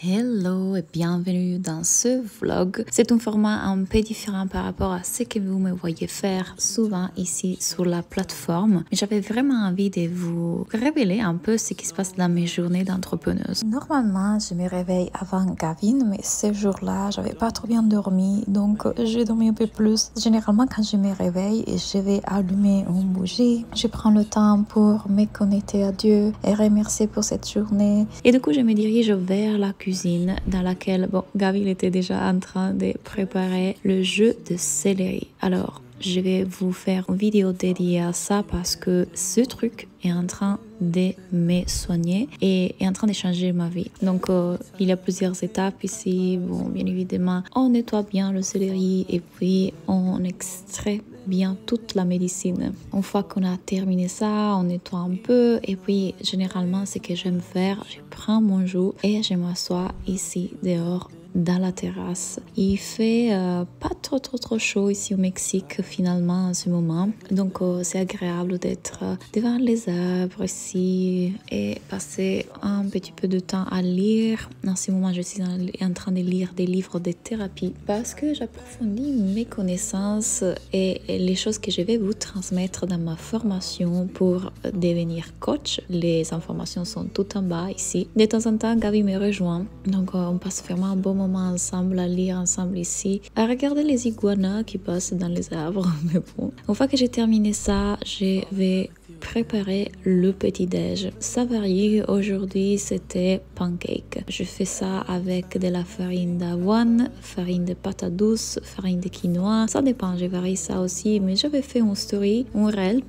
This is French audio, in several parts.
Hello et bienvenue dans ce vlog. C'est un format un peu différent par rapport à ce que vous me voyez faire souvent ici sur la plateforme. Mais j'avais vraiment envie de vous révéler un peu ce qui se passe dans mes journées d'entrepreneuse. Normalement, je me réveille avant Gavin, mais ce jour-là, j'avais pas trop bien dormi, donc j'ai dormi un peu plus. Généralement, quand je me réveille, je vais allumer une bougie. Je prends le temps pour me connecter à Dieu et remercier pour cette journée. Et du coup, je me dirige vers la cuisine dans laquelle, Gavin était déjà en train de préparer le jus de céleri. Alors, je vais vous faire une vidéo dédiée à ça parce que ce truc est en train de me soigner et est en train de changer ma vie. Donc, il y a plusieurs étapes ici. Bon, bien évidemment, on nettoie bien le céleri et puis on extrait bien toute la médecine. Une fois qu'on a terminé ça, on nettoie un peu et puis généralement ce que j'aime faire, je prends mon jus et je m'assois ici dehors dans la terrasse. Il fait pas trop chaud ici au Mexique finalement en ce moment, donc c'est agréable d'être devant les arbres ici et passer un petit peu de temps à lire. En ce moment, je suis en train de lire des livres de thérapie parce que j'approfondis mes connaissances et les choses que je vais vous transmettre dans ma formation pour devenir coach. Les informations sont tout en bas ici. De temps en temps, Gabi me rejoint, donc on passe vraiment un bon moment ensemble à lire ensemble ici, à regarder les iguanas qui passent dans les arbres. Mais bon, une fois que j'ai terminé ça, je vais préparer le petit-déj. Ça varie. Aujourd'hui, c'était pancake. Je fais ça avec de la farine d'avoine, farine de patates douces, farine de quinoa. Ça dépend, je varie ça aussi. Mais j'avais fait une reel,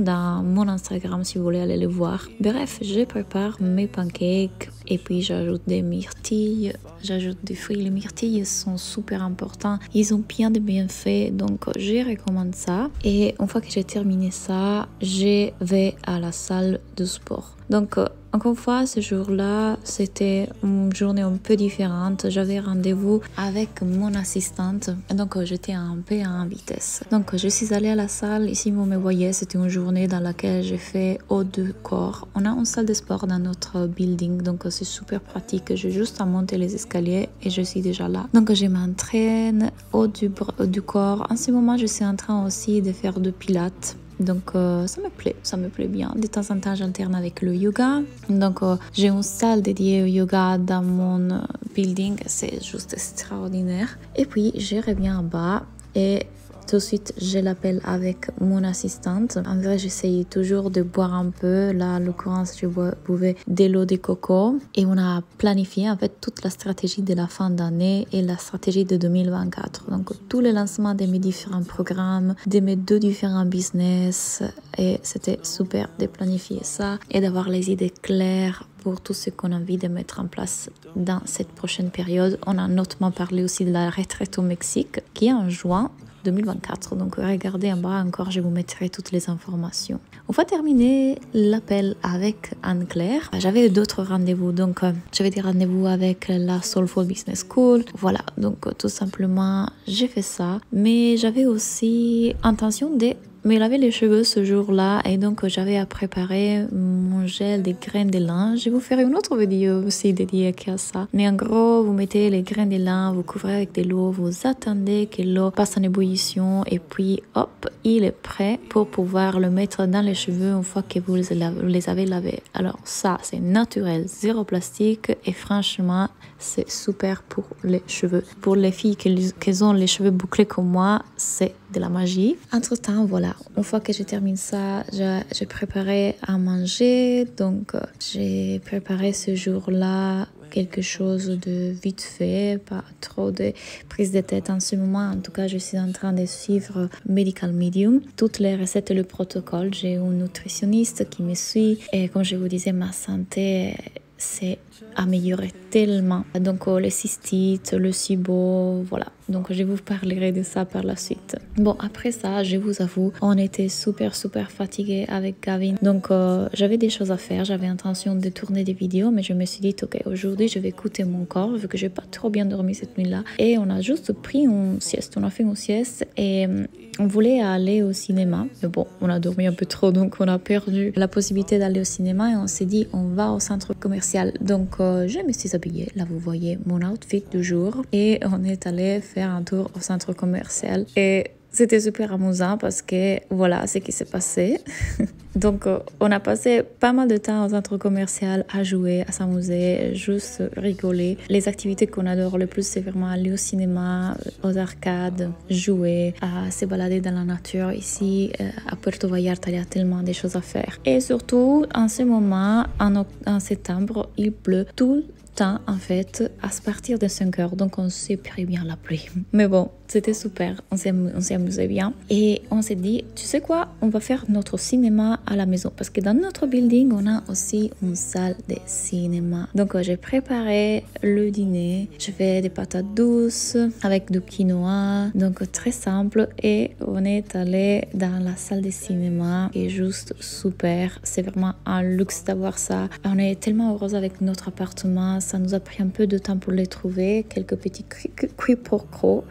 dans mon Instagram si vous voulez aller le voir. Bref, je prépare mes pancakes et puis j'ajoute des myrtilles, j'ajoute des fruits. Les myrtilles sont super importants. Ils ont bien de bienfaits, donc je recommande ça. Et une fois que j'ai terminé ça, je vais à la salle de sport. Donc, encore une fois, ce jour-là, c'était une journée un peu différente. J'avais rendez-vous avec mon assistante, donc j'étais un peu en vitesse. Donc, je suis allée à la salle. Ici, vous me voyez, c'était une journée dans laquelle j'ai fait haut du corps. On a une salle de sport dans notre building, donc c'est super pratique. J'ai juste à monter les escaliers et je suis déjà là. Donc, je m'entraîne haut du corps. En ce moment, je suis en train aussi de faire du pilates. Donc ça me plaît bien. De temps en temps, j'alterne avec le yoga. Donc j'ai une salle dédiée au yoga dans mon building. C'est juste extraordinaire. Et puis, je reviens en bas et tout de suite, je l'appelle avec mon assistante. En vrai, j'essaye toujours de boire un peu. Là, en l'occurrence, je buvais de l'eau de coco. Et on a planifié en fait toute la stratégie de la fin d'année et la stratégie de 2024. Donc, tous les lancements de mes différents programmes, de mes 2 différents business. Et c'était super de planifier ça et d'avoir les idées claires pour tout ce qu'on a envie de mettre en place dans cette prochaine période. On a notamment parlé aussi de la retraite au Mexique qui est en juin 2024. Donc regardez en bas encore, je vous mettrai toutes les informations. Une fois terminé l'appel avec Anne-Claire, j'avais d'autres rendez-vous. Donc j'avais des rendez-vous avec la Soulful Business School. Voilà, donc tout simplement, j'ai fait ça. Mais j'avais aussi intention de me laver les cheveux ce jour-là et donc j'avais à préparer mon gel des graines de lin. Je vais vous faire une autre vidéo aussi dédiée à ça. Mais en gros, vous mettez les graines de lin, vous couvrez avec de l'eau, vous attendez que l'eau passe en ébullition et puis hop, il est prêt pour pouvoir le mettre dans les cheveux une fois que vous les avez lavés. Alors ça, c'est naturel, zéro plastique et franchement, c'est super pour les cheveux. Pour les filles qui ont les cheveux bouclés comme moi, c'est de la magie. Entre-temps, voilà, une fois que je termine ça, j'ai préparé à manger. Donc, j'ai préparé ce jour-là quelque chose de vite fait, pas trop de prise de tête en ce moment. En tout cas, je suis en train de suivre Medical Medium. Toutes les recettes et le protocole. J'ai une nutritionniste qui me suit. Et comme je vous disais, ma santé s'est améliorée tellement. Donc, le cystite, le SIBO, voilà. Donc, je vous parlerai de ça par la suite. Bon, après ça, je vous avoue, on était super fatigués avec Gavin. Donc, j'avais des choses à faire. J'avais intention de tourner des vidéos, mais je me suis dit, ok, aujourd'hui, je vais écouter mon corps, vu que j'ai pas trop bien dormi cette nuit-là. Et on a juste pris une sieste. On a fait une sieste et on voulait aller au cinéma. Mais bon, on a dormi un peu trop, donc on a perdu la possibilité d'aller au cinéma et on s'est dit, on va au centre commercial. Donc, Donc je me suis habillée, là vous voyez mon outfit du jour et on est allé faire un tour au centre commercial et c'était super amusant parce que voilà ce qui s'est passé. Donc on a passé pas mal de temps au centre commercial à jouer, à s'amuser, juste rigoler. Les activités qu'on adore le plus, c'est vraiment aller au cinéma, aux arcades, jouer, à se balader dans la nature. Ici à Puerto Vallarta, il y a tellement de choses à faire. Et surtout en ce moment, en septembre, il pleut tout le temps en fait à partir de 5 heures, donc on s'est pris bien la pluie, mais bon c'était super, on s'est amusé bien et on s'est dit tu sais quoi, on va faire notre cinéma à la maison parce que dans notre building on a aussi une salle de cinéma. Donc j'ai préparé le dîner, je fais des patates douces avec du quinoa, donc très simple, et on est allé dans la salle de cinéma et juste super, c'est vraiment un luxe d'avoir ça. On est tellement heureuse avec notre appartement. Ça nous a pris un peu de temps pour les trouver, quelques petits quiproquos.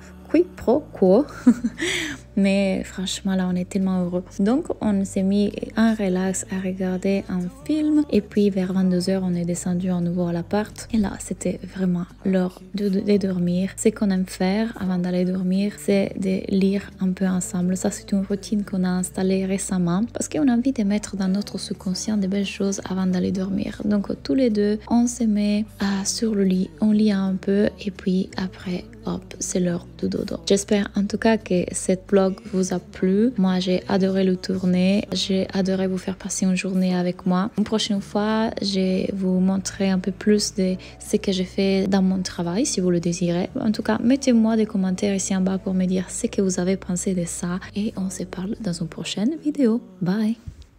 Mais franchement là on est tellement heureux. Donc on s'est mis en relax à regarder un film et puis vers 22h on est descendu à nouveau à l'appart et là c'était vraiment l'heure de dormir. Ce qu'on aime faire avant d'aller dormir, c'est de lire un peu ensemble. Ça c'est une routine qu'on a installée récemment parce qu'on a envie de mettre dans notre subconscient de belles choses avant d'aller dormir. Donc tous les deux on se met sur le lit, on lit un peu et puis après hop, c'est l'heure du dodo. J'espère en tout cas que cette vlog vous a plu. Moi, j'ai adoré le tourner. J'ai adoré vous faire passer une journée avec moi. Une prochaine fois, je vais vous montrer un peu plus de ce que j'ai fait dans mon travail, si vous le désirez. En tout cas, mettez-moi des commentaires ici en bas pour me dire ce que vous avez pensé de ça. Et on se parle dans une prochaine vidéo. Bye!